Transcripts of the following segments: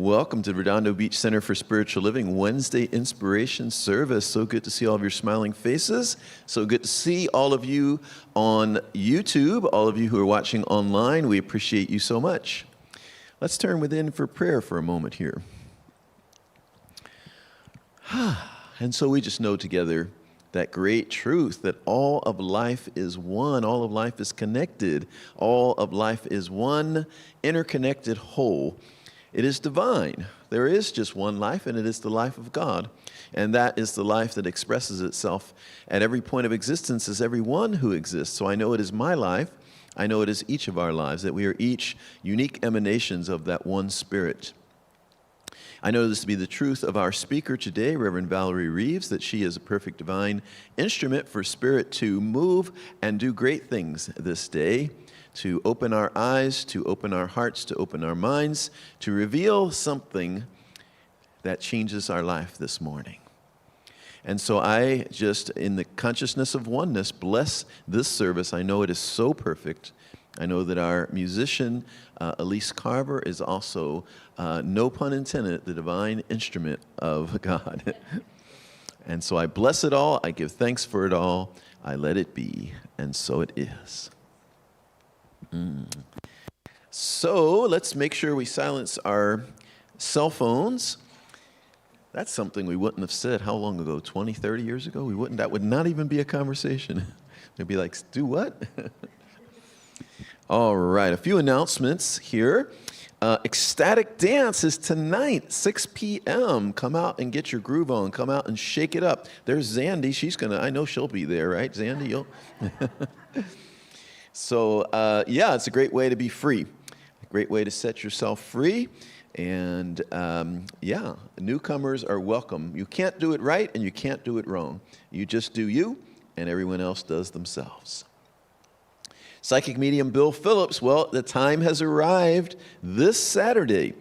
Welcome to Redondo Beach Center for Spiritual Living Wednesday Inspiration Service. So good to see all of your smiling faces. So good to see all of you on YouTube, all of you who are watching online. We appreciate you so much. Let's turn within for prayer for a moment here. And so we just know together that great truth that all of life is one, all of life is connected, all of life is one interconnected whole. It is divine. There is just one life, and it is the life of God. And that is the life that expresses itself at every point of existence as everyone who exists. So I know it is my life. I know it is each of our lives, that we are each unique emanations of that one Spirit. I know this to be the truth of our speaker today, Reverend Valerie Reeves, that she is a perfect divine instrument for Spirit to move and do great things this day, to open our eyes, to open our hearts, to open our minds, to reveal something that changes our life this morning. And so I just, in the consciousness of oneness, bless this service. I know it is so perfect. I know that our musician, Elise Carver, is also, no pun intended, the divine instrument of God. And so I bless it all. I give thanks for it all. I let it be. And so it is. So let's make sure we silence our cell phones. That's something we wouldn't have said how long ago, 20, 30 years ago? That would not even be a conversation. We'd be like, do what? All right, a few announcements here. Ecstatic Dance is tonight, 6 p.m. Come out and get your groove on. Come out and shake it up. There's Zandy. I know she'll be there, right? Zandy, So, it's a great way to be free, a great way to set yourself free. And, newcomers are welcome. You can't do it right and you can't do it wrong. You just do you, and everyone else does themselves. Psychic medium Bill Phillips, well, the time has arrived this Saturday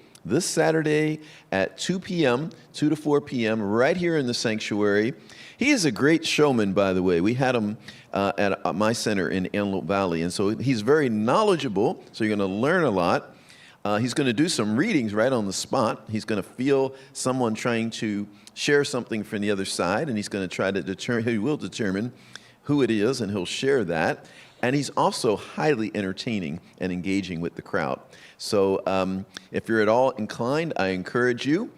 at 2 p.m., 2 to 4 p.m., right here in the sanctuary. He is a great showman, by the way. We had him at my center in Antelope Valley, and so he's very knowledgeable, so you're going to learn a lot. He's going to do some readings right on the spot. He's going to feel someone trying to share something from the other side, and he's going to try to determine who it is, and he'll share that. And he's also highly entertaining and engaging with the crowd. So if you're at all inclined, I encourage you.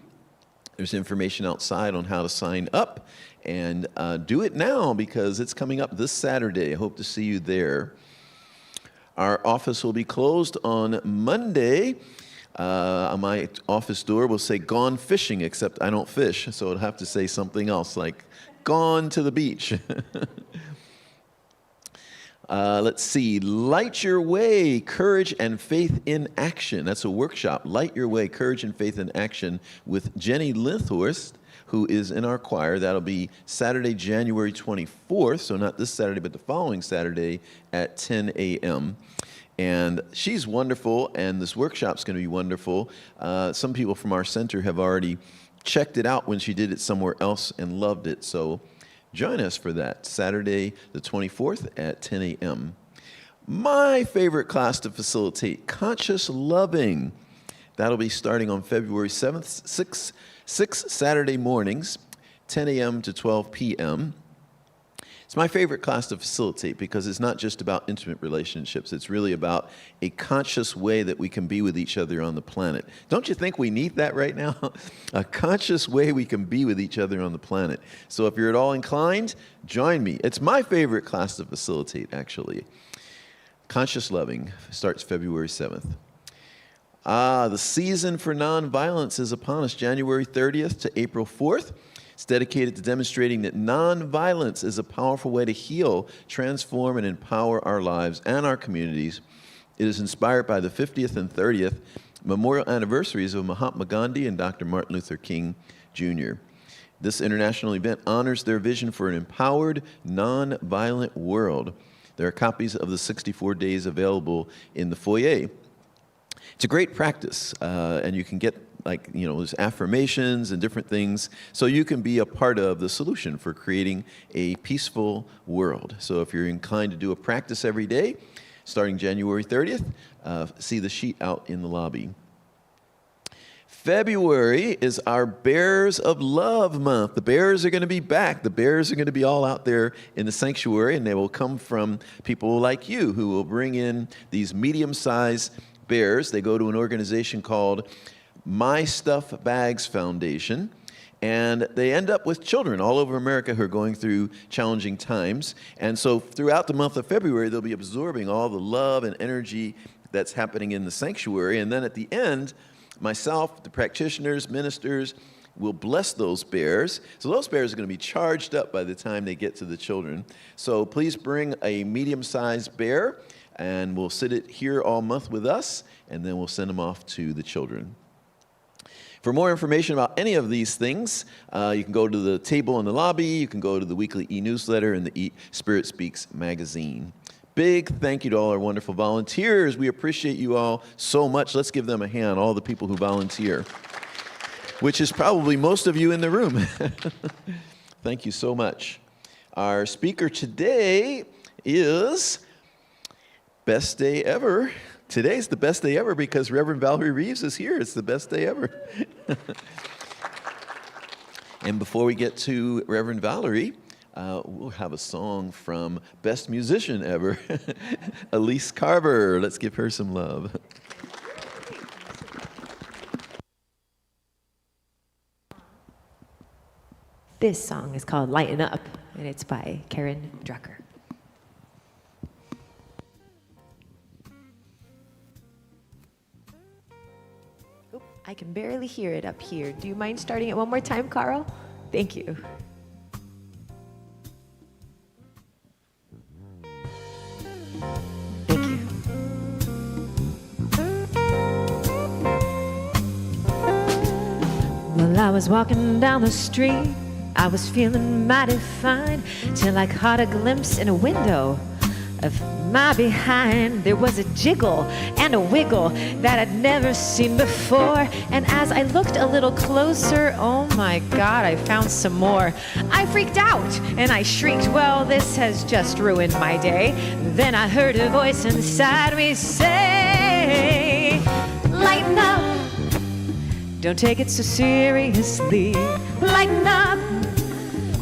There's information outside on how to sign up. And do it now because it's coming up this Saturday. I hope to see you there. Our office will be closed on Monday. My office door will say "Gone fishing," except I don't fish, so it'll have to say something else like "Gone to the beach." Let's see. Light Your Way, Courage and Faith in Action. That's a workshop. Light Your Way, Courage and Faith in Action with Jenny Linthorst, who is in our choir. That'll be Saturday, January 24th, so not this Saturday, but the following Saturday at 10 a.m. And she's wonderful, and this workshop's going to be wonderful. Some people from our center have already checked it out when she did it somewhere else and loved it, so join us for that, Saturday the 24th at 10 a.m. My favorite class to facilitate, Conscious Loving. That'll be starting on February 7th, 6 Saturday mornings, 10 a.m. to 12 p.m. It's my favorite class to facilitate because it's not just about intimate relationships. It's really about a conscious way that we can be with each other on the planet. Don't you think we need that right now? A conscious way we can be with each other on the planet. So if you're at all inclined, join me. It's my favorite class to facilitate, actually. Conscious Loving starts February 7th. The season for nonviolence is upon us, January 30th to April 4th. It's dedicated to demonstrating that nonviolence is a powerful way to heal, transform, and empower our lives and our communities. It is inspired by the 50th and 30th memorial anniversaries of Mahatma Gandhi and Dr. Martin Luther King, Jr. This international event honors their vision for an empowered, nonviolent world. There are copies of the 64 days available in the foyer. It's a great practice, and you can get there's affirmations and different things, so you can be a part of the solution for creating a peaceful world. So if you're inclined to do a practice every day, starting January 30th, see the sheet out in the lobby. February is our Bears of Love month. The bears are going to be back. The bears are going to be all out there in the sanctuary, and they will come from people like you who will bring in these medium-sized bears. They go to an organization called My Stuff Bags Foundation, and they end up with children all over America who are going through challenging times. And so throughout the month of February, they'll be absorbing all the love and energy that's happening in the sanctuary. And then at the end, myself, the practitioners, ministers, will bless those bears. So those bears are going to be charged up by the time they get to the children. So please bring a medium-sized bear, and we'll sit it here all month with us, and then we'll send them off to the children. For more information about any of these things, you can go to the table in the lobby, you can go to the weekly e-newsletter and the Spirit Speaks magazine. Big thank you to all our wonderful volunteers. We appreciate you all so much. Let's give them a hand, all the people who volunteer, which is probably most of you in the room. Thank you so much. Our speaker today is Best Day Ever. Today's the best day ever because Reverend Valerie Reeves is here. It's the best day ever. And before we get to Reverend Valerie, we'll have a song from Best Musician Ever, Elise Carver. Let's give her some love. This song is called Lighten Up, and it's by Karen Drucker. Oop, I can barely hear it up here. Do you mind starting it one more time, Carl? Thank you. Thank you. Well, I was walking down the street, I was feeling mighty fine, till I caught a glimpse in a window of my behind. There was a jiggle and a wiggle that I'd never seen before, and as I looked a little closer, oh my God, I found some more. I freaked out and I shrieked, well, this has just ruined my day. Then I heard a voice inside me say, lighten up, don't take it so seriously. Lighten up,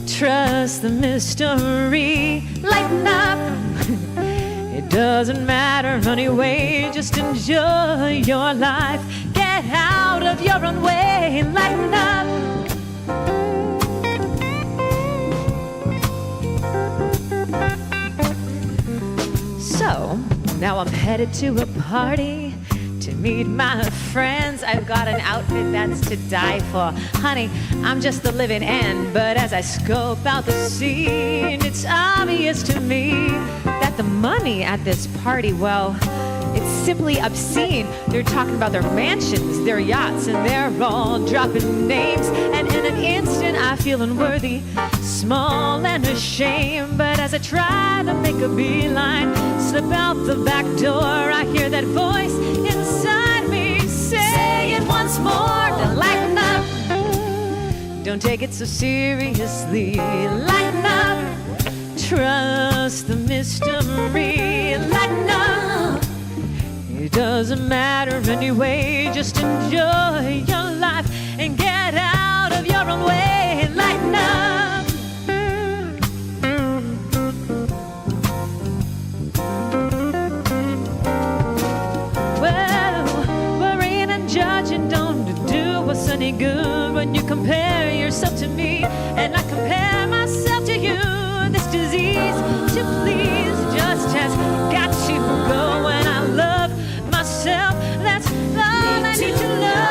trust the mystery. Lighten up, it doesn't matter anyway. Just enjoy your life. Get out of your own way. Lighten up. So, now I'm headed to a party to meet my friends. I've got an outfit that's to die for. Honey, I'm just the living end. But as I scope out the scene, it's obvious to me that the money at this party, well, it's simply obscene. They're talking about their mansions, their yachts, and they're all dropping names. And in an instant, I feel unworthy, small and ashamed. But as I try to make a beeline, slip out the back door, I hear that voice inside me saying once more to lighten up. Don't take it so seriously. Lighten up. Trust the mystery. Lighten up. It doesn't matter anyway. Just enjoy your life and get out of your own way. Lighten up. Well, worrying and judging don't do us any good when you compare yourself to me and I compare myself to you. This disease to please just has got to go, and I love myself. That's all I need to know.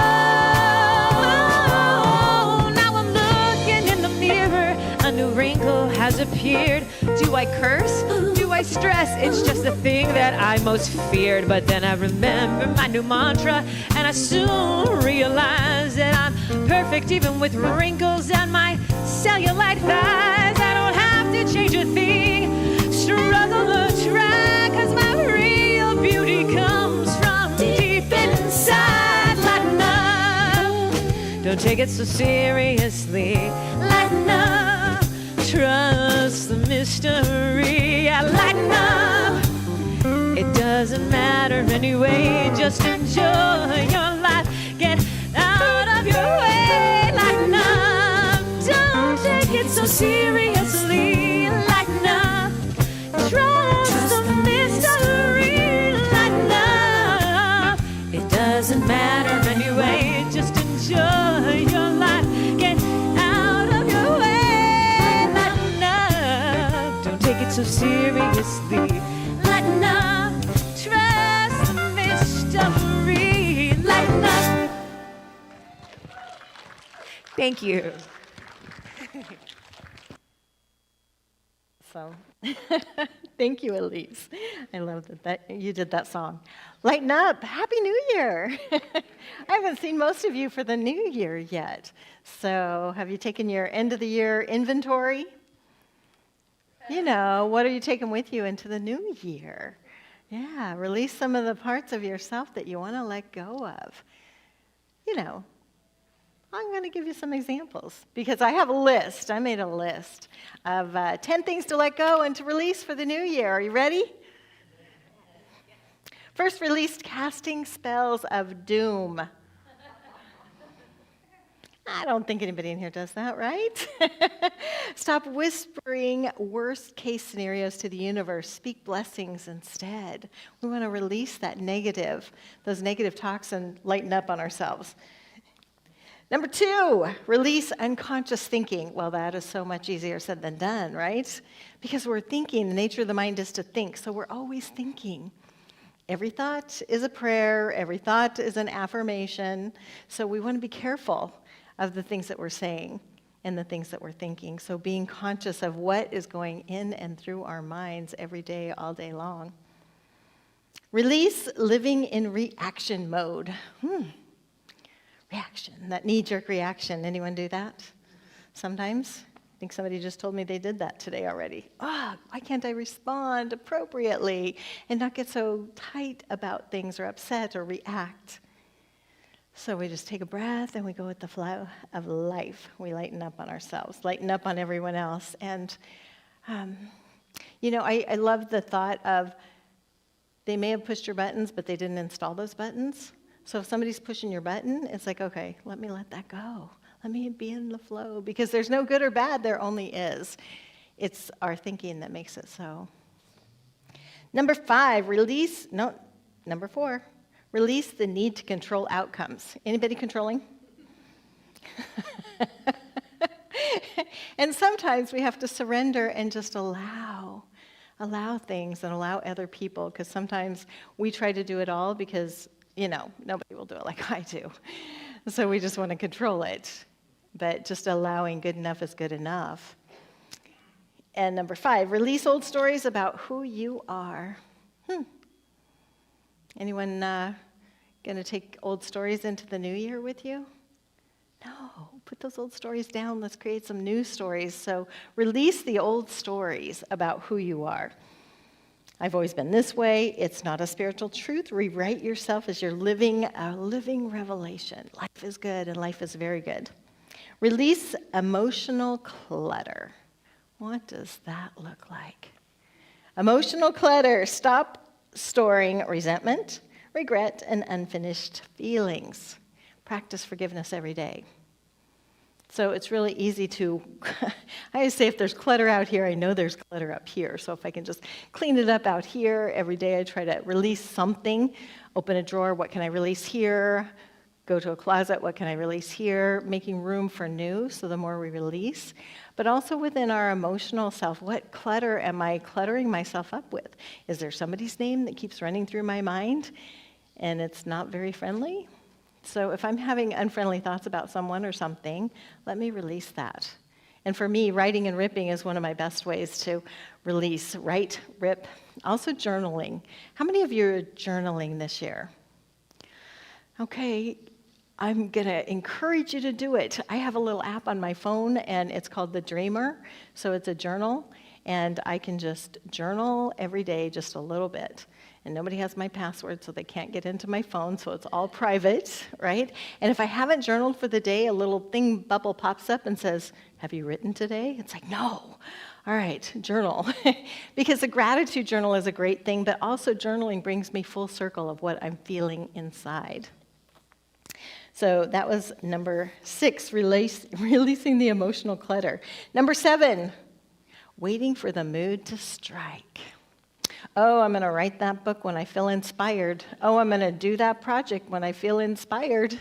Now I'm looking in the mirror, a new wrinkle has appeared. Do I curse? Do I stress? It's just the thing that I most feared. But then I remember my new mantra, and I soon realized that I'm perfect even with wrinkles and my cellulite thighs. I don't have to change a thing, struggle or try, 'cause my real beauty comes from deep inside. Lighten up, don't take it so seriously. Lighten up, trust the mystery. Yeah, lighten up, it doesn't matter anyway. Just enjoy your life, get out seriously. Lighten up, trust the mystery. Lighten up, it doesn't matter anyway. Just enjoy your life. Get out of your way. Lighten up, don't take it so seriously. Lighten up, trust the mystery. Lighten up. Thank you. So, thank you, Elise. I love that you did that song. Lighten up. Happy New Year. I haven't seen most of you for the new year yet. So, have you taken your end of the year inventory? You know, what are you taking with you into the new year? Yeah, release some of the parts of yourself that you want to let go of. You know, I'm going to give you some examples because I have a list. I made a list of 10 things to let go and to release for the new year. Are you ready? First, release casting spells of doom. I don't think anybody in here does that, right? Stop whispering worst-case scenarios to the universe. Speak blessings instead. We want to release that negative, those negative talks, and lighten up on ourselves. Number 2, release unconscious thinking. Well, that is so much easier said than done, right? Because we're thinking. The nature of the mind is to think, so we're always thinking. Every thought is a prayer. Every thought is an affirmation. So we want to be careful of the things that we're saying and the things that we're thinking. So being conscious of what is going in and through our minds every day, all day long. Release living in reaction mode. Reaction, that knee-jerk reaction. Anyone do that? Sometimes? I think somebody just told me they did that today already. Why can't I respond appropriately and not get so tight about things or upset or react? So we just take a breath and we go with the flow of life. We lighten up on ourselves, lighten up on everyone else. And, I love the thought of they may have pushed your buttons, but they didn't install those buttons. So if somebody's pushing your button, it's like, okay, let me let that go. Let me be in the flow, because there's no good or bad, there only is. It's our thinking that makes it so. Number 4, release the need to control outcomes. Anybody controlling? And sometimes we have to surrender and just allow things and allow other people, because sometimes we try to do it all because nobody will do it like I do. So we just want to control it. But just allowing good enough is good enough. And number 5, release old stories about who you are. Anyone going to take old stories into the new year with you? No. Put those old stories down. Let's create some new stories. So release the old stories about who you are. I've always been this way. It's not a spiritual truth. Rewrite yourself as you're living a living revelation. Life is good and life is very good. Release emotional clutter. What does that look like? Emotional clutter. Stop storing resentment, regret, and unfinished feelings. Practice forgiveness every day. So it's really easy to, I always say if there's clutter out here, I know there's clutter up here. So if I can just clean it up out here, every day I try to release something. Open a drawer, what can I release here? Go to a closet, what can I release here? Making room for new, so the more we release. But also within our emotional self, what clutter am I cluttering myself up with? Is there somebody's name that keeps running through my mind and it's not very friendly? So if I'm having unfriendly thoughts about someone or something, let me release that. And for me, writing and ripping is one of my best ways to release. Write, rip. Also journaling. How many of you are journaling this year? Okay, I'm going to encourage you to do it. I have a little app on my phone, and it's called The Dreamer. So it's a journal, and I can just journal every day just a little bit. And nobody has my password, so they can't get into my phone, so it's all private, right? And if I haven't journaled for the day, a little thing bubble pops up and says, have you written today? It's like, no. All right, journal. Because the gratitude journal is a great thing, but also journaling brings me full circle of what I'm feeling inside. So that was number 6, releasing the emotional clutter. Number 7, waiting for the mood to strike. Oh, I'm going to write that book when I feel inspired. Oh, I'm going to do that project when I feel inspired.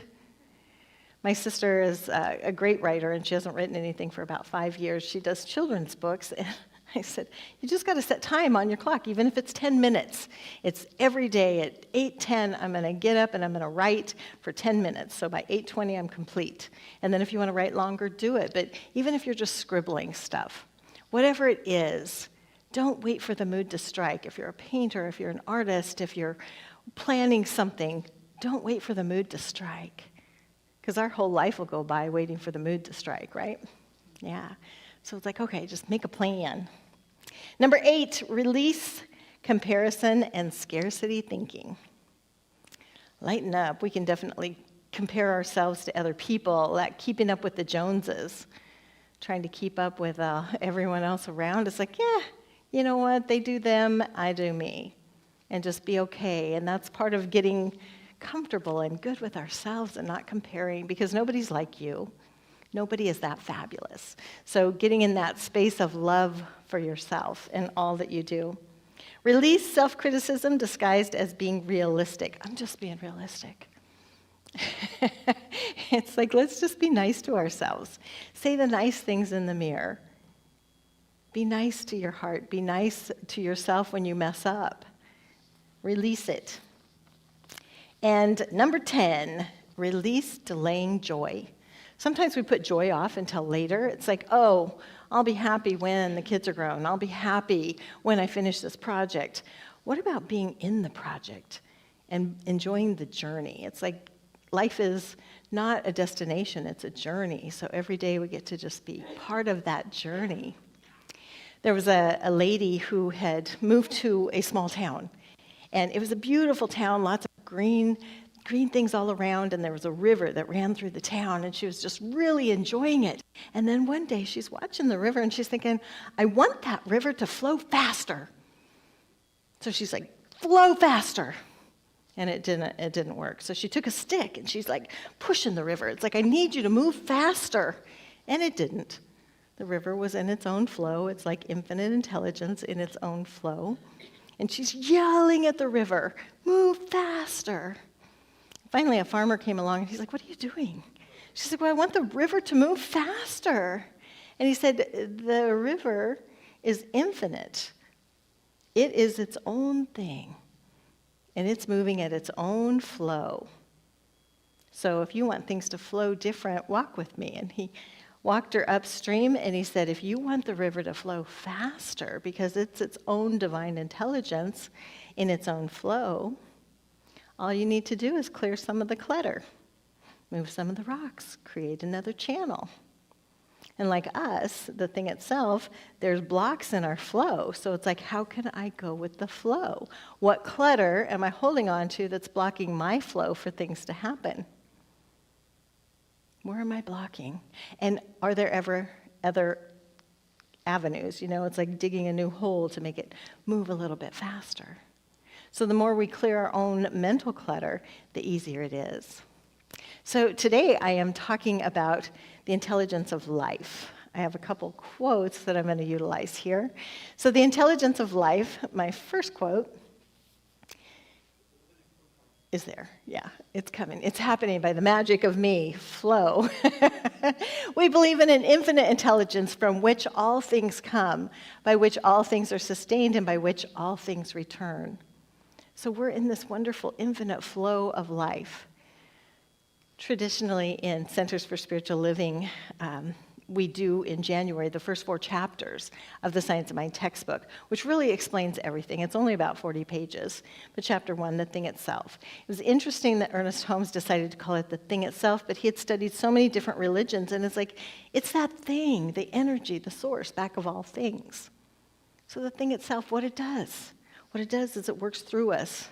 My sister is a great writer, and she hasn't written anything for about 5 years. She does children's books, and I said, you just got to set time on your clock, even if it's 10 minutes. It's every day at 8:10, I'm going to get up and I'm going to write for 10 minutes. So by 8:20, I'm complete. And then if you want to write longer, do it. But even if you're just scribbling stuff, whatever it is, don't wait for the mood to strike. If you're a painter, if you're an artist, if you're planning something, don't wait for the mood to strike. Because our whole life will go by waiting for the mood to strike, right? Yeah. So it's like, okay, just make a plan. Number 8, release comparison and scarcity thinking. Lighten up. We can definitely compare ourselves to other people, like keeping up with the Joneses, trying to keep up with everyone else around. It's like, yeah, you know what? They do them, I do me. And just be okay. And that's part of getting comfortable and good with ourselves and not comparing, because nobody's like you. Nobody is that fabulous. So getting in that space of love for yourself and all that you do. Release self-criticism disguised as being realistic. I'm just being realistic. It's like, let's just be nice to ourselves. Say the nice things in the mirror. Be nice to your heart. Be nice to yourself when you mess up. Release it. And number 10, release delaying joy. Sometimes we put joy off until later. It's like, oh, I'll be happy when the kids are grown. I'll be happy when I finish this project. What about being in the project and enjoying the journey? It's like life is not a destination, it's a journey. So every day we get to just be part of that journey. There was a lady who had moved to a small town, and it was a beautiful town, lots of green things all around, and there was a river that ran through the town, and she was just really enjoying it. And then one day she's watching the river, and she's thinking, I want that river to flow faster. So she's like, flow faster. And it didn't work. So she took a stick, and she's like pushing the river. It's like, I need you to move faster. And it didn't. The river was in its own flow. It's like infinite intelligence in its own flow. And she's yelling at the river, move faster. Finally, a farmer came along, and he's like, what are you doing? She's like, well, I want the river to move faster. And he said, the river is infinite. It is its own thing, and it's moving at its own flow. So if you want things to flow different, walk with me. And he walked her upstream, and he said, if you want the river to flow faster, because it's its own divine intelligence in its own flow, all you need to do is clear some of the clutter, move some of the rocks, create another channel. And like us, the thing itself, there's blocks in our flow. So it's like, how can I go with the flow? What clutter am I holding on to that's blocking my flow for things to happen? Where am I blocking? And are there ever other avenues? You know, it's like digging a new hole to make it move a little bit faster. So the more we clear our own mental clutter, the easier it is. So today I am talking about the intelligence of life. I have a couple quotes that I'm going to utilize here. So the intelligence of life, my first quote is there. Yeah, it's coming. It's happening by the magic of me, flow. We believe in an infinite intelligence from which all things come, by which all things are sustained, and by which all things return. So we're in this wonderful infinite flow of life. Traditionally in Centers for Spiritual Living, we do in January the first 4 chapters of the Science of Mind textbook, which really explains everything. It's only about 40 pages, but chapter 1, the thing itself. It was interesting that Ernest Holmes decided to call it the thing itself, but he had studied so many different religions, and it's like, it's that thing, the energy, the source back of all things. So the thing itself, what it does is it works through us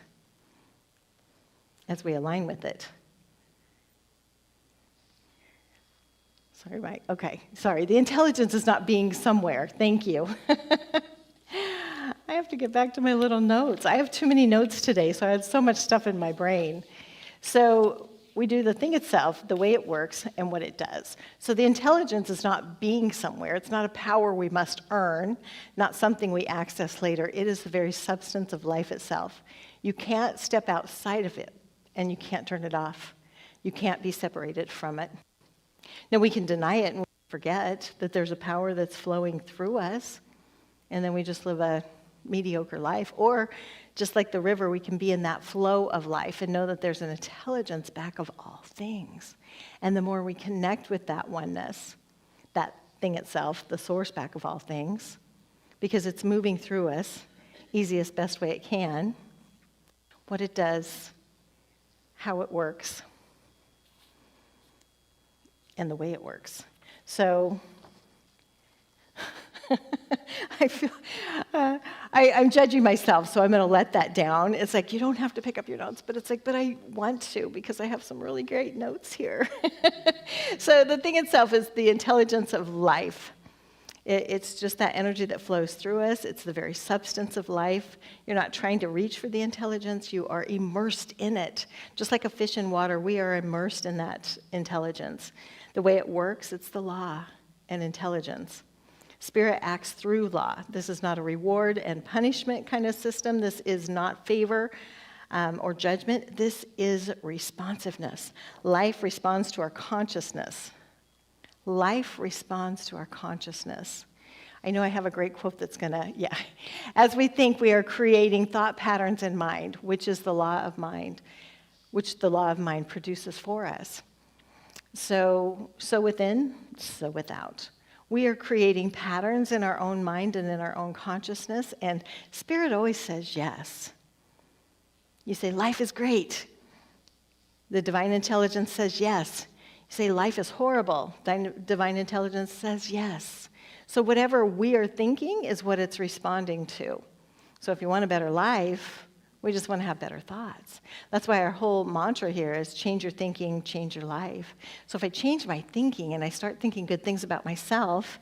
as we align with it. Sorry, Mike. Okay, sorry. The intelligence is not being somewhere. Thank you. I have to get back to my little notes. I have too many notes today, so I had so much stuff in my brain. So we do the thing itself, the way it works, and what it does. So the intelligence is not being somewhere. It's not a power we must earn, not something we access later. It is the very substance of life itself. You can't step outside of it, and you can't turn it off. You can't be separated from it. Now, we can deny it and forget that there's a power that's flowing through us, and then we just live a mediocre life. Or, just like the river, we can be in that flow of life and know that there's an intelligence back of all things. And the more we connect with that oneness, that thing itself, the source back of all things, because it's moving through us, easiest, best way it can, what it does, how it works, and the way it works. So I feel I'm judging myself, so I'm going to let that down. It's like, you don't have to pick up your notes, but it's like, but I want to because I have some really great notes here. So the thing itself is the intelligence of life. It's just that energy that flows through us. It's the very substance of life. You're not trying to reach for the intelligence. You are immersed in it. Just like a fish in water, we are immersed in that intelligence. The way it works, it's the law and intelligence. Spirit acts through law. This is not a reward and punishment kind of system. This is not favor or judgment. This is responsiveness. Life responds to our consciousness. Life responds to our consciousness. I know I have a great quote that's as we think, we are creating thought patterns in mind, which is the law of mind, which the law of mind produces for us. So within, so without. We are creating patterns in our own mind and in our own consciousness, and Spirit always says yes. You say, life is great. The divine intelligence says yes. You say, life is horrible. Divine intelligence says yes. So whatever we are thinking is what it's responding to. So if you want a better life, we just want to have better thoughts. That's why our whole mantra here is change your thinking, change your life. So if I change my thinking and I start thinking good things about myself,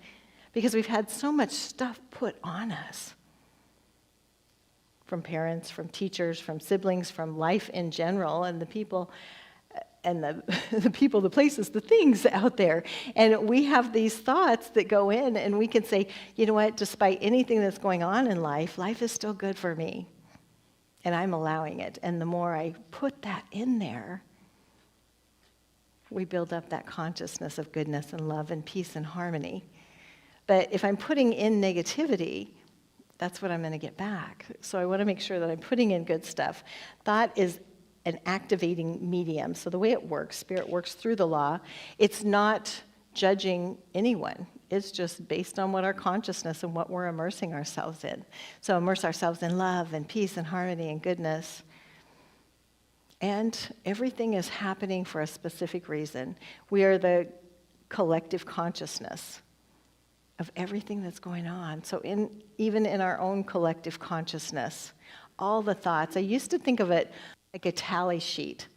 because we've had so much stuff put on us, from parents, from teachers, from siblings, from life in general, and the people, and the people, the places, the things out there. And we have these thoughts that go in, and we can say, you know what, despite anything that's going on in life, life is still good for me. And I'm allowing it. And the more I put that in there, we build up that consciousness of goodness and love and peace and harmony. But if I'm putting in negativity, that's what I'm going to get back. So I want to make sure that I'm putting in good stuff. Thought is an activating medium. So the way it works, Spirit works through the law. It's not judging anyone. It's just based on what our consciousness and what we're immersing ourselves in. So immerse ourselves in love and peace and harmony and goodness. And everything is happening for a specific reason. We are the collective consciousness of everything that's going on. So even in our own collective consciousness, all the thoughts, I used to think of it like a tally sheet.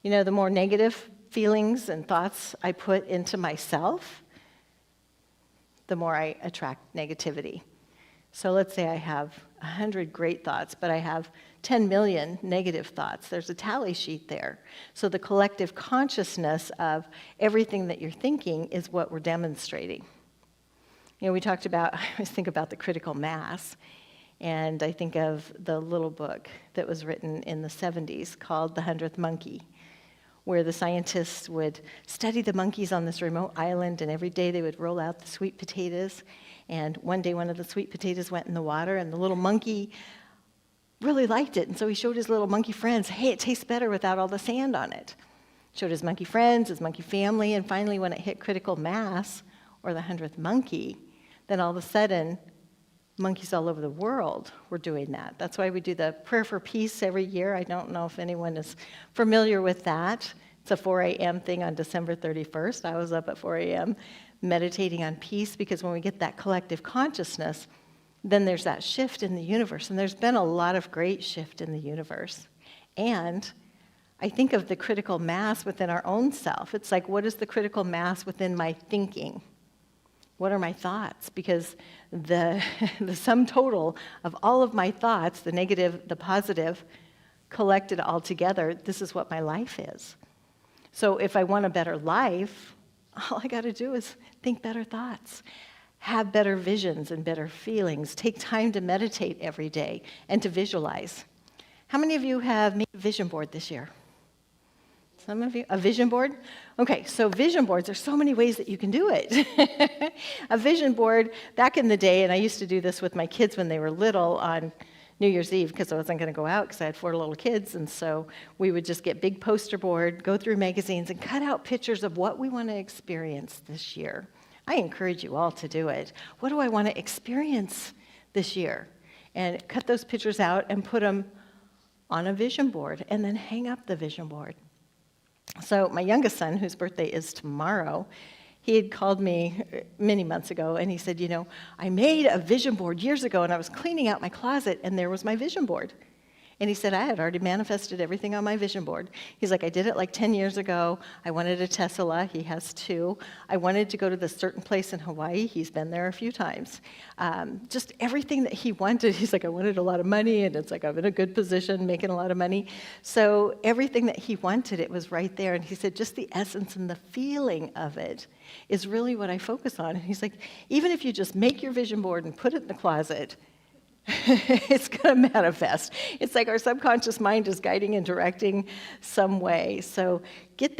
You know, the more negative feelings and thoughts I put into myself, the more I attract negativity. So let's say I have 100 great thoughts, but I have 10 million negative thoughts. There's a tally sheet there. So the collective consciousness of everything that you're thinking is what we're demonstrating. You know, we talked about, I always think about the critical mass, and I think of the little book that was written in the 70s called The 100th Monkey, where the scientists would study the monkeys on this remote island, and every day they would roll out the sweet potatoes. And one day one of the sweet potatoes went in the water, and the little monkey really liked it. And so he showed his little monkey friends, hey, it tastes better without all the sand on it. Showed his monkey friends, his monkey family, and finally when it hit critical mass, or the 100th monkey, then all of a sudden, monkeys all over the world were doing that. That's why we do the prayer for peace every year. I don't know if anyone is familiar with that. It's a 4 a.m. thing on December 31st. I was up at 4 a.m. meditating on peace, because when we get that collective consciousness, then there's that shift in the universe. And there's been a lot of great shift in the universe. And I think of the critical mass within our own self. It's like, what is the critical mass within my thinking? What are my thoughts? Because the sum total of all of my thoughts, the negative, the positive, collected all together, this is what my life is. So if I want a better life, all I got to do is think better thoughts, have better visions and better feelings, take time to meditate every day and to visualize. How many of you have made a vision board this year? Some of you? A vision board? Okay, so vision boards, there's so many ways that you can do it. A vision board, back in the day, and I used to do this with my kids when they were little on New Year's Eve, because I wasn't going to go out because I had 4 little kids, and so we would just get big poster board, go through magazines, and cut out pictures of what we want to experience this year. I encourage you all to do it. What do I want to experience this year? And cut those pictures out and put them on a vision board, and then hang up the vision board. So my youngest son, whose birthday is tomorrow, he had called me many months ago, and he said, I made a vision board years ago, and I was cleaning out my closet, and there was my vision board. And he said, I had already manifested everything on my vision board. He's like, I did it like 10 years ago. I wanted a Tesla. He has 2. I wanted to go to this certain place in Hawaii. He's been there a few times. Just everything that he wanted. He's like, I wanted a lot of money, and it's like, I'm in a good position, making a lot of money. So everything that he wanted, it was right there. And he said, just the essence and the feeling of it is really what I focus on. And he's like, even if you just make your vision board and put it in the closet, it's going to manifest. It's like our subconscious mind is guiding and directing some way. So get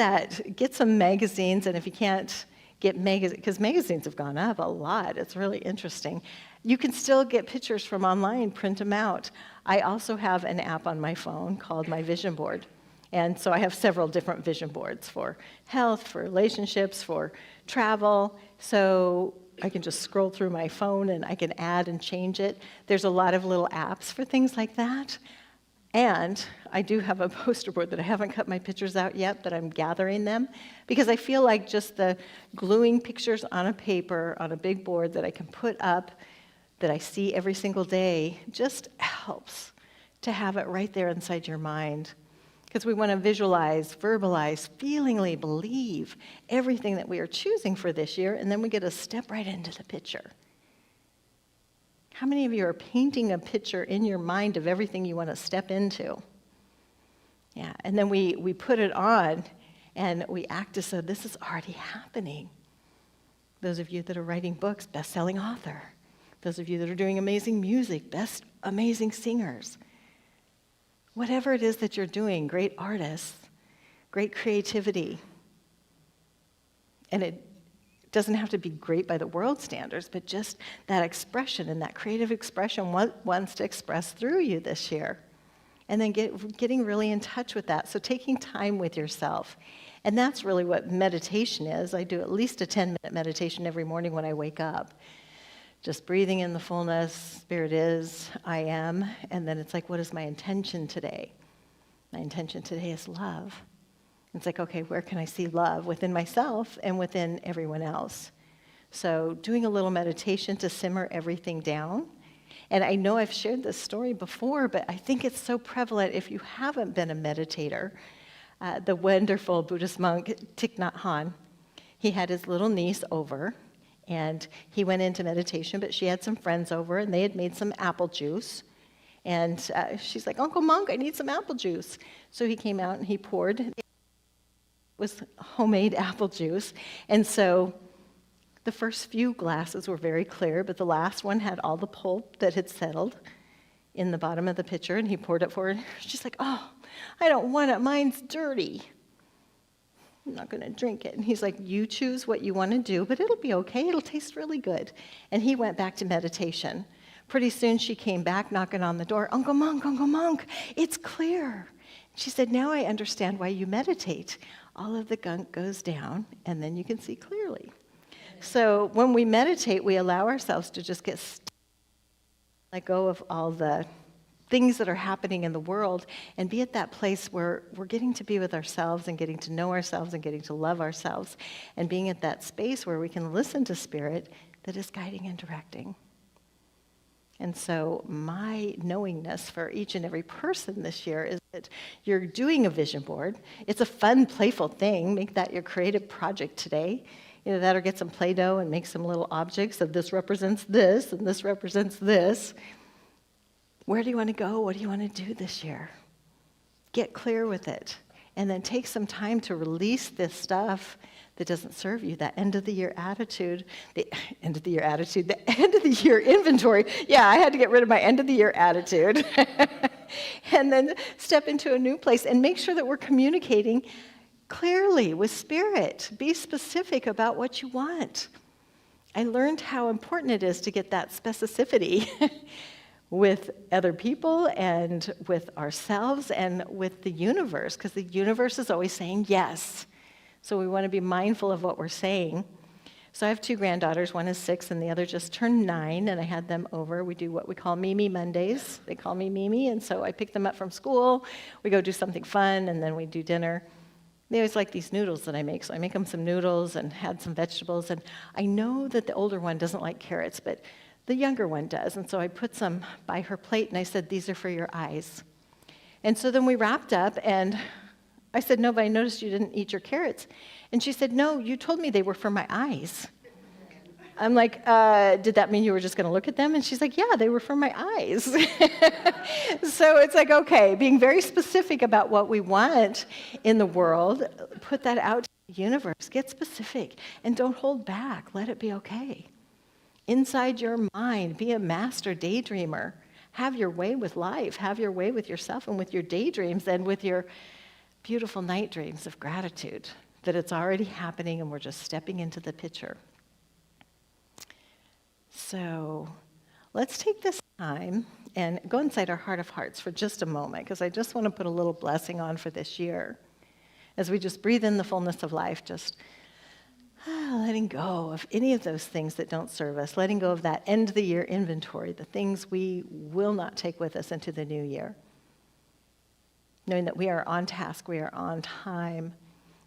some magazines, and if you can't get magazines, because magazines have gone up a lot, it's really interesting. You can still get pictures from online, print them out. I also have an app on my phone called my Vision Board. And so I have several different vision boards for health, for relationships, for travel. So I can just scroll through my phone and I can add and change it. There's a lot of little apps for things like that. And I do have a poster board that I haven't cut my pictures out yet, but I'm gathering them, because I feel like just the gluing pictures on a paper, on a big board that I can put up, that I see every single day, just helps to have it right there inside your mind. Because we want to visualize, verbalize, feelingly believe everything that we are choosing for this year, and then we get to step right into the picture. How many of you are painting a picture in your mind of everything you want to step into? Yeah, and then we put it on, and we act as though this is already happening. Those of you that are writing books, best-selling author. Those of you that are doing amazing music, amazing singers. Whatever it is that you're doing, great artists, great creativity. And it doesn't have to be great by the world standards, but just that expression, and that creative expression wants to express through you this year. And then getting really in touch with that. So taking time with yourself. And that's really what meditation is. I do at least a 10-minute meditation every morning when I wake up. Just breathing in the fullness, Spirit is, I am, and then it's like, what is my intention today? My intention today is love. It's like, okay, where can I see love? Within myself and within everyone else. So doing a little meditation to simmer everything down. And I know I've shared this story before, but I think it's so prevalent if you haven't been a meditator. The wonderful Buddhist monk Thich Nhat Hanh, he had his little niece over, and he went into meditation, but she had some friends over, and they had made some apple juice. And she's like, Uncle Monk, I need some apple juice. So he came out and he poured. It was homemade apple juice. And so the first few glasses were very clear, but the last one had all the pulp that had settled in the bottom of the pitcher, and he poured it for her. She's like, oh, I don't want it. Mine's dirty. I'm not going to drink it. And he's like, you choose what you want to do, but it'll be okay. It'll taste really good. And he went back to meditation. Pretty soon she came back knocking on the door. Uncle Monk, it's clear. She said, now I understand why you meditate. All of the gunk goes down, and then you can see clearly. So when we meditate, we allow ourselves to just let go of all the things that are happening in the world and be at that place where we're getting to be with ourselves and getting to know ourselves and getting to love ourselves and being at that space where we can listen to Spirit that is guiding and directing. And so my knowingness for each and every person this year is that you're doing a vision board. It's a fun, playful thing. Make that your creative project today. Either that or get some Play-Doh and make some little objects of this represents this and this represents this. Where do you want to go? What do you want to do this year? Get clear with it. And then take some time to release this stuff that doesn't serve you, that end of the year attitude, the end of the year inventory. Yeah, I had to get rid of my end of the year attitude. And then step into a new place and make sure that we're communicating clearly with Spirit. Be specific about what you want. I learned how important it is to get that specificity with other people and with ourselves and with the universe, because the universe is always saying yes. So we want to be mindful of what we're saying. So I have 2 granddaughters. One is 6 and the other just turned 9, and I had them over. We do what we call Mimi Mondays. They call me Mimi, and so I pick them up from school. We go do something fun, and then we do dinner. They always like these noodles that I make, so I make them some noodles and had some vegetables. And I know that the older one doesn't like carrots, but the younger one does. And so I put some by her plate, and I said, "These are for your eyes." And so then we wrapped up, and I said, "No, but I noticed you didn't eat your carrots." And she said, "No, you told me they were for my eyes." I'm like, "Did that mean you were just going to look at them?" And she's like, "Yeah, they were for my eyes." So it's like, okay, being very specific about what we want in the world, put that out to the universe. Get specific and don't hold back. Let it be okay. Inside your mind, be a master daydreamer. Have your way with life. Have your way with yourself and with your daydreams and with your beautiful night dreams of gratitude that it's already happening and we're just stepping into the picture. So let's take this time and go inside our heart of hearts for just a moment, because I just want to put a little blessing on for this year. As we just breathe in the fullness of life, just letting go of any of those things that don't serve us, letting go of that end of the year inventory, the things we will not take with us into the new year. Knowing that we are on task, we are on time,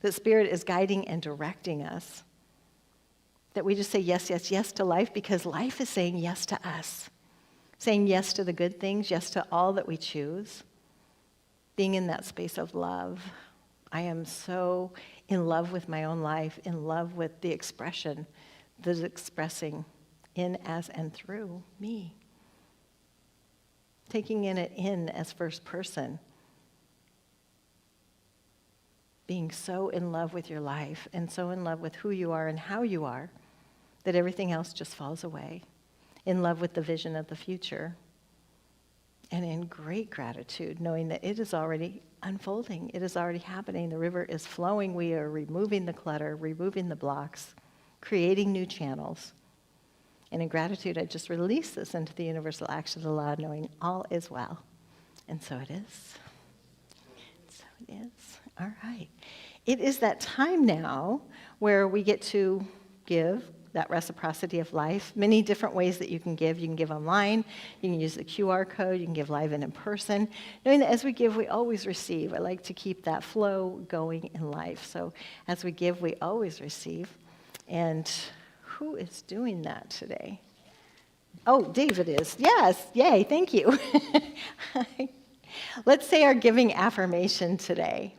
that Spirit is guiding and directing us. That we just say yes, yes, yes to life, because life is saying yes to us. Saying yes to the good things, yes to all that we choose. Being in that space of love. I am so in love with my own life, in love with the expression that is expressing in, as, and through me. Taking it in as first person. Being so in love with your life and so in love with who you are and how you are that everything else just falls away. In love with the vision of the future. And in great gratitude, knowing that it is already unfolding. It is already happening. The river is flowing. We are removing the clutter, removing the blocks, creating new channels. And in gratitude, I just release this into the universal action of the law, knowing all is well. And so it is. So it is. All right. It is that time now where we get to give that reciprocity of life. Many different ways that you can give. You can give online. You can use the QR code. You can give live and in person. Knowing that as we give, we always receive. I like to keep that flow going in life. So as we give, we always receive. And who is doing that today? Oh, David is. Yes. Yay. Thank you. Let's say our giving affirmation today.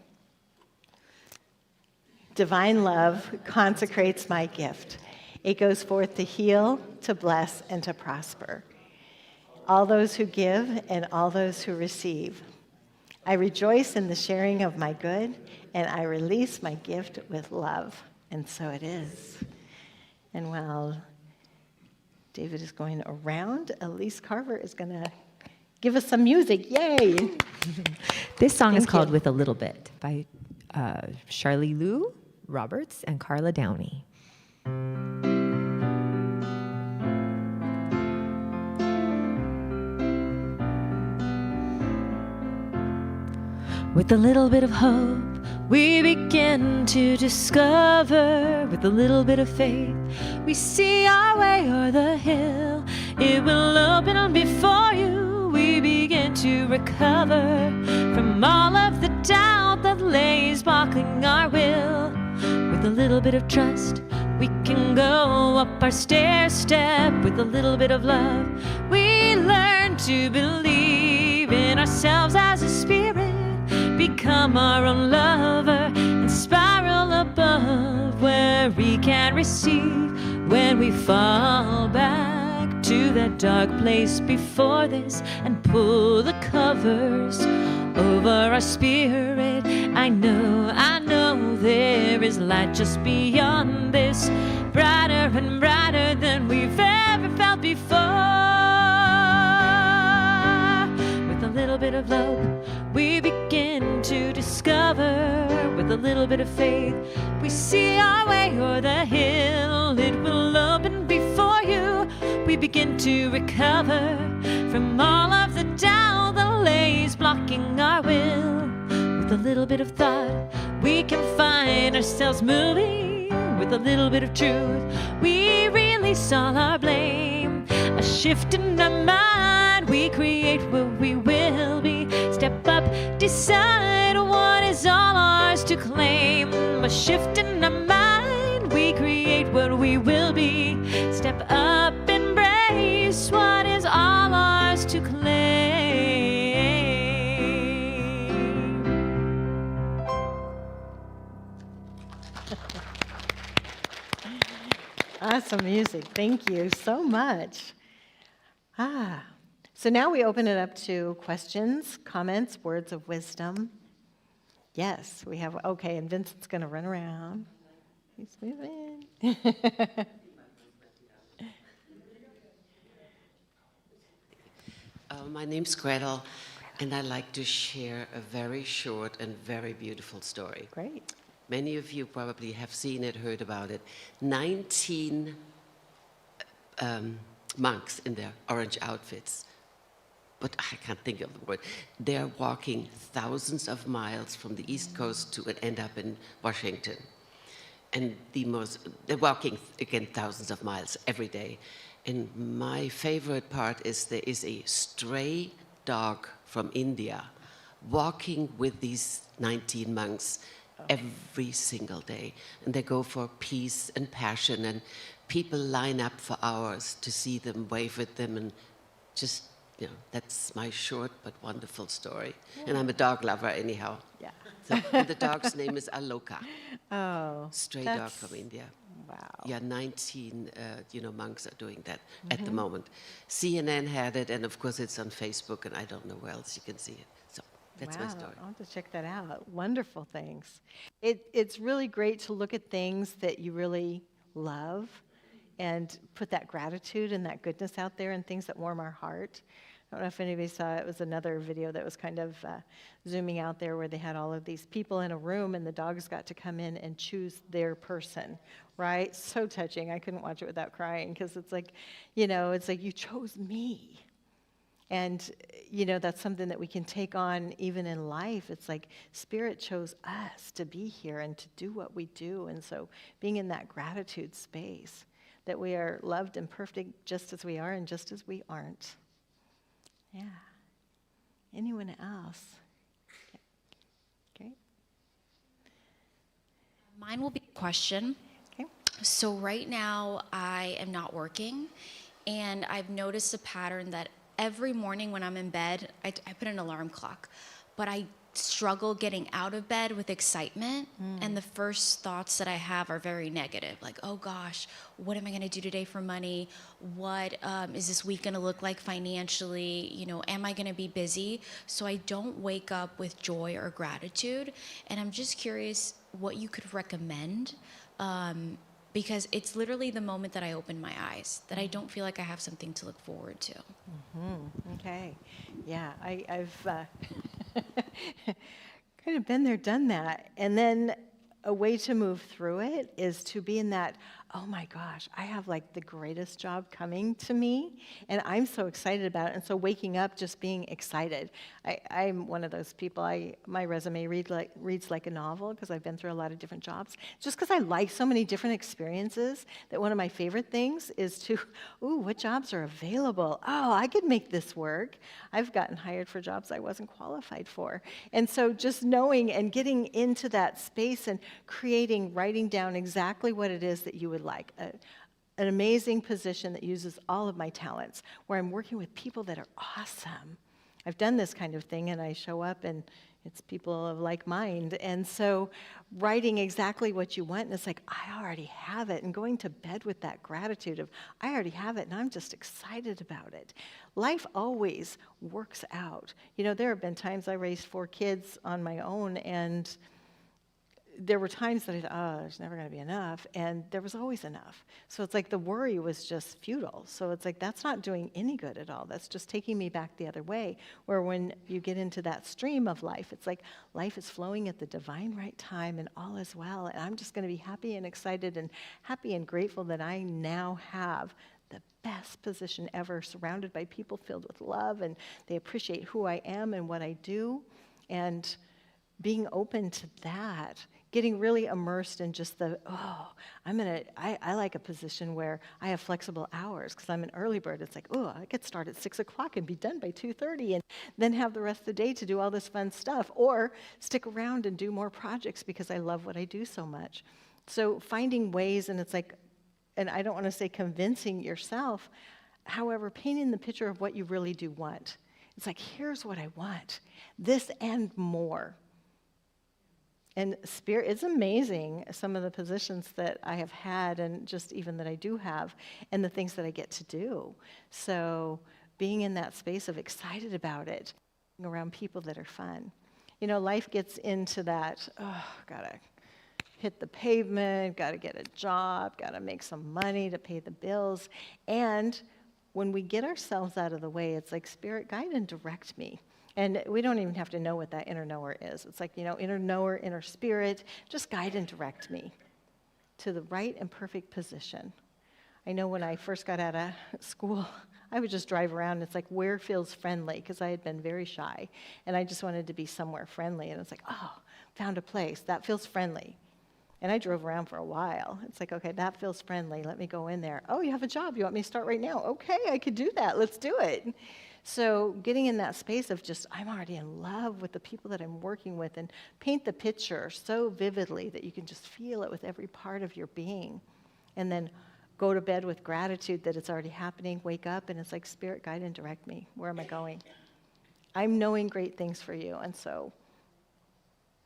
Divine love consecrates my gift. It goes forth to heal, to bless, and to prosper. All those who give and all those who receive. I rejoice in the sharing of my good, and I release my gift with love. And so it is. And while David is going around, Elise Carver is going to give us some music. Yay! This song is Thank called you. With a Little Bit by Charlie Lou Roberts and Carla Downey. With a little bit of hope, we begin to discover. With a little bit of faith, we see our way o'er the hill. It will open before you. We begin to recover from all of the doubt that lays blocking our will. With a little bit of trust, we can go up our stair step. With a little bit of love, we learn to believe in ourselves as a spirit. Become our own lover and spiral above, where we can receive when we fall back to that dark place before this and pull the covers over our spirit I know there is light just beyond this, brighter and brighter than we've ever felt before. With a little bit of love, we begin to discover. With a little bit of faith, we see our way o'er the hill. It will open before you. We begin to recover from all of the doubt that lays blocking our will. With a little bit of thought, we can find ourselves moving. With a little bit of truth, we release all our blame. A shift in our mind, we create what we will be. Step up, decide what is all ours to claim. A shift in our mind, we create what we will be. Step up, embrace what is all ours to claim. Awesome music. Thank you so much. So now we open it up to questions, comments, words of wisdom. Yes, we have, okay, and Vincent's going to run around. He's moving. My name's Gretel, and I'd like to share a very short and very beautiful story. Great. Many of you probably have seen it, heard about it. 19 monks in their orange outfits, but I can't think of the word. They're walking thousands of miles from the East Coast to end up in Washington. And they're walking, again, thousands of miles every day. And my favorite part is there is a stray dog from India walking with these 19 monks every single day. And they go for peace and passion, and people line up for hours to see them, wave at them, and just, you know, that's my short but wonderful story. Yeah. And I'm a dog lover anyhow. Yeah. So, and the dog's name is Aloka. Oh. Stray dog from India. Wow. Yeah, 19 monks are doing that at the moment. CNN had it, and of course it's on Facebook, and I don't know where else you can see it. So that's my story. I'll have to check that out. Wonderful things. It's really great to look at things that you really love and put that gratitude and that goodness out there and things that warm our heart. I don't know if anybody saw it. It was another video that was kind of zooming out there where they had all of these people in a room and the dogs got to come in and choose their person, right? So touching. I couldn't watch it without crying because it's like, it's like you chose me. And, that's something that we can take on even in life. It's like Spirit chose us to be here and to do what we do. And so being in that gratitude space, that we are loved and perfect just as we are and just as we aren't. Yeah. Anyone else? Okay. Mine will be a question. Okay. So right now I am not working, and I've noticed a pattern that every morning when I'm in bed, I put an alarm clock, but I struggle getting out of bed with excitement, and the first thoughts that I have are very negative, like, oh gosh, what am I going to do today for money? What is this week going to look like financially? Am I going to be busy? So I don't wake up with joy or gratitude, and I'm just curious what you could recommend, because it's literally the moment that I open my eyes that I don't feel like I have something to look forward to. Mm-hmm. Okay. Yeah, I've kind of been there, done that. And then a way to move through it is to be in that, oh my gosh, I have like the greatest job coming to me, and I'm so excited about it. And so waking up, just being excited. I'm one of those people, my resume reads like a novel because I've been through a lot of different jobs. Just because I like so many different experiences, that one of my favorite things is to, what jobs are available? Oh, I could make this work. I've gotten hired for jobs I wasn't qualified for. And so just knowing and getting into that space and writing down exactly what it is that you would like. An amazing position that uses all of my talents, where I'm working with people that are awesome. I've done this kind of thing, and I show up and, It's people of like mind. And so writing exactly what you want, and it's like, I already have it. And going to bed with that gratitude of, I already have it, and I'm just excited about it. Life always works out. You know, there have been times I raised 4 kids on my own, and there were times that I thought, oh, there's never going to be enough, and there was always enough. So it's like the worry was just futile. So it's like, that's not doing any good at all. That's just taking me back the other way, where when you get into that stream of life, it's like life is flowing at the divine right time, and all is well, and I'm just going to be happy and excited and happy and grateful that I now have the best position ever, surrounded by people filled with love, and they appreciate who I am and what I do, and being open to that, getting really immersed in just the, I like a position where I have flexible hours because I'm an early bird. It's like, I could start at 6 o'clock and be done by 2:30 and then have the rest of the day to do all this fun stuff, or stick around and do more projects because I love what I do so much. So finding ways, and it's like, and I don't want to say convincing yourself, however, painting the picture of what you really do want. It's like, here's what I want, this and more. And Spirit, it's amazing, some of the positions that I have had, and just even that I do have, and the things that I get to do. So being in that space of excited about it, around people that are fun. You know, life gets into that, gotta hit the pavement, gotta get a job, gotta make some money to pay the bills. And when we get ourselves out of the way, it's like, Spirit, guide and direct me. And we don't even have to know what that inner knower is. It's like, inner knower, inner spirit, just guide and direct me to the right and perfect position. I know when I first got out of school, I would just drive around, and it's like, where feels friendly? Because I had been very shy, and I just wanted to be somewhere friendly. And it's like, found a place. That feels friendly. And I drove around for a while. It's like, okay, that feels friendly. Let me go in there. Oh, you have a job. You want me to start right now? Okay, I could do that. Let's do it. So getting in that space of just, I'm already in love with the people that I'm working with, and paint the picture so vividly that you can just feel it with every part of your being. And then go to bed with gratitude that it's already happening, wake up, and it's like, Spirit, guide and direct me. Where am I going? I'm knowing great things for you, and so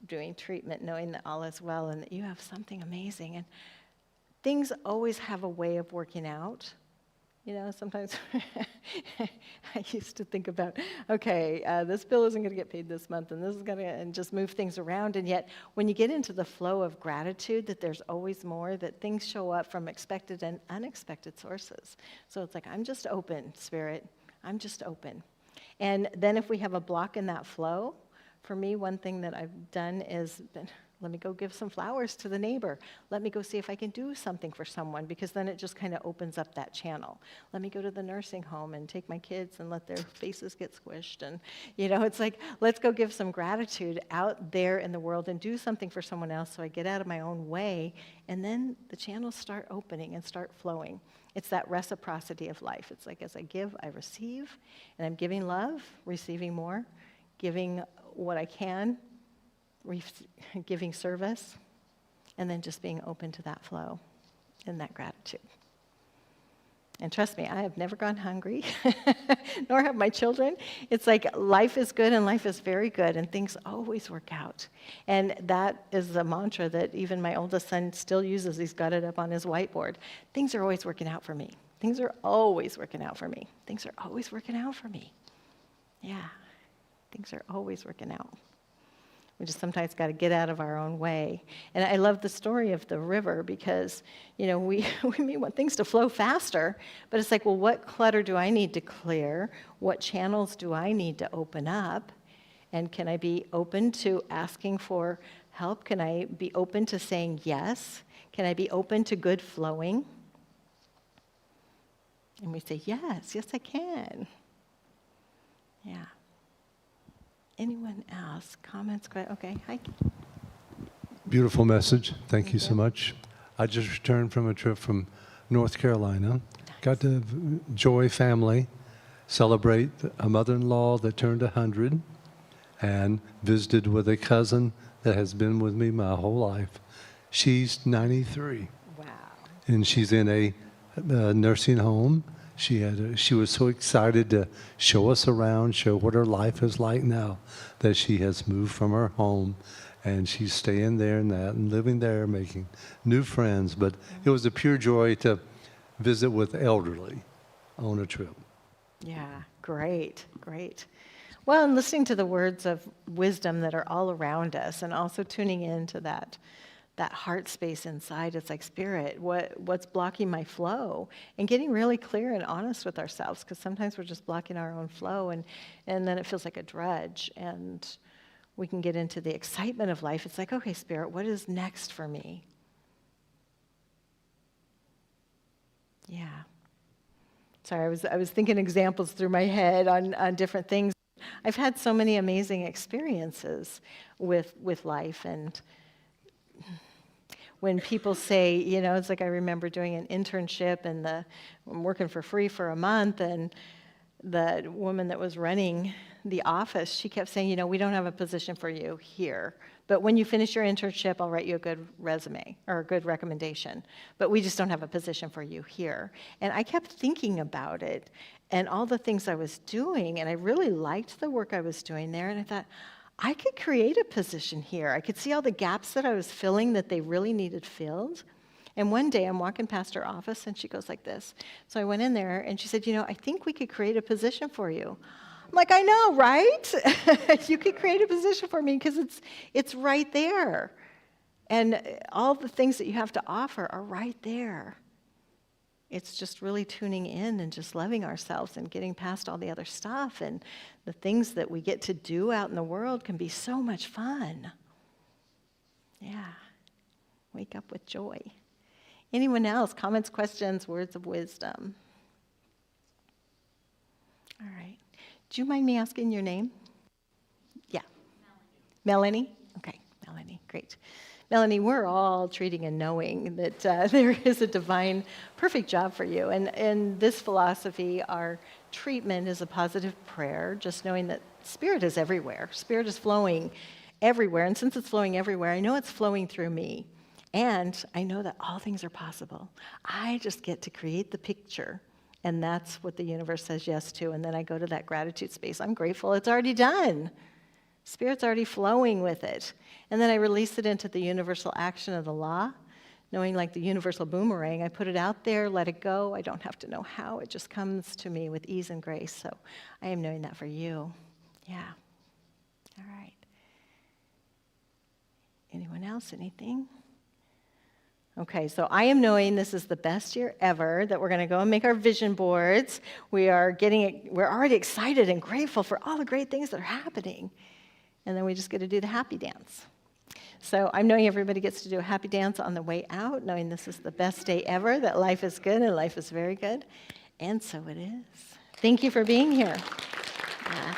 doing treatment, knowing that all is well and that you have something amazing. And things always have a way of working out. Sometimes I used to think about, okay, this bill isn't going to get paid this month, and this is going to, and just move things around. And yet, when you get into the flow of gratitude, that there's always more, that things show up from expected and unexpected sources. So it's like, I'm just open, Spirit. I'm just open. And then if we have a block in that flow, for me, one thing that I've done is let me go give some flowers to the neighbor. Let me go see if I can do something for someone, because then it just kind of opens up that channel. Let me go to the nursing home and take my kids and let their faces get squished. And, it's like, let's go give some gratitude out there in the world and do something for someone else, so I get out of my own way. And then the channels start opening and start flowing. It's that reciprocity of life. It's like, as I give, I receive. And I'm giving love, receiving more, giving what I can, giving service, and then just being open to that flow and that gratitude. And trust me, I have never gone hungry, nor have my children. It's like, life is good and life is very good, and things always work out. And that is the mantra that even my oldest son still uses. He's got it up on his whiteboard. Things are always working out for me. Things are always working out for me. Things are always working out for me. Yeah, things are always working out. We just sometimes got to get out of our own way. And I love the story of the river, because, we may want things to flow faster, but it's like, well, what clutter do I need to clear? What channels do I need to open up? And can I be open to asking for help? Can I be open to saying yes? Can I be open to good flowing? And we say, yes, I can. Yeah. Anyone else? Comments? Okay, hi. Beautiful message. Thank you so much. I just returned from a trip from North Carolina. Nice. Got to Joy family, celebrate a mother-in-law that turned 100, and visited with a cousin that has been with me my whole life. She's 93. Wow. And she's in a nursing home. She was so excited to show us around, show what her life is like now, that she has moved from her home, and she's staying there and that, and living there, making new friends. But it was a pure joy to visit with elderly on a trip. Yeah, great, great. Well, and listening to the words of wisdom that are all around us, and also tuning into that heart space inside. It's like, Spirit, what's blocking my flow? And getting really clear and honest with ourselves, because sometimes we're just blocking our own flow, and then it feels like a drudge, and we can get into the excitement of life. It's like, okay, Spirit, what is next for me? Yeah. Sorry, I was thinking examples through my head on different things. I've had so many amazing experiences with life, and when people say, you know, it's like I remember doing an internship, and I'm working for free for a month, and the woman that was running the office, she kept saying, you know, we don't have a position for you here, but when you finish your internship, I'll write you a good resume or a good recommendation, but we just don't have a position for you here. And I kept thinking about it and all the things I was doing, and I really liked the work I was doing there, and I thought, I could create a position here. I could see all the gaps that I was filling that they really needed filled. And one day I'm walking past her office, and she goes like this. So I went in there, and she said, you know, I think we could create a position for you. I'm like, I know, right? You could create a position for me because it's right there. And all the things that you have to offer are right there. It's just really tuning in and just loving ourselves and getting past all the other stuff. And the things that we get to do out in the world can be so much fun. Yeah. Wake up with joy. Anyone else? Comments, questions, words of wisdom? All right. Do you mind me asking your name? Yeah. Melanie? Okay, Melanie, great. Melanie, we're all treating and knowing that there is a divine, perfect job for you. And in this philosophy, our treatment is a positive prayer, just knowing that Spirit is everywhere. Spirit is flowing everywhere. And since it's flowing everywhere, I know it's flowing through me. And I know that all things are possible. I just get to create the picture. And that's what the universe says yes to. And then I go to that gratitude space. I'm grateful it's already done. Spirit's already flowing with it. And then I release it into the universal action of the law, knowing like the universal boomerang. I put it out there, let it go. I don't have to know how. It just comes to me with ease and grace. So I am knowing that for you. Yeah. All right. Anyone else? Anything? Okay, so I am knowing this is the best year ever, that we're going to go and make our vision boards. We're already excited and grateful for all the great things that are happening. And then we just get to do the happy dance. So I'm knowing everybody gets to do a happy dance on the way out, knowing this is the best day ever, that life is good and life is very good. And so it is. Thank you for being here. Yeah.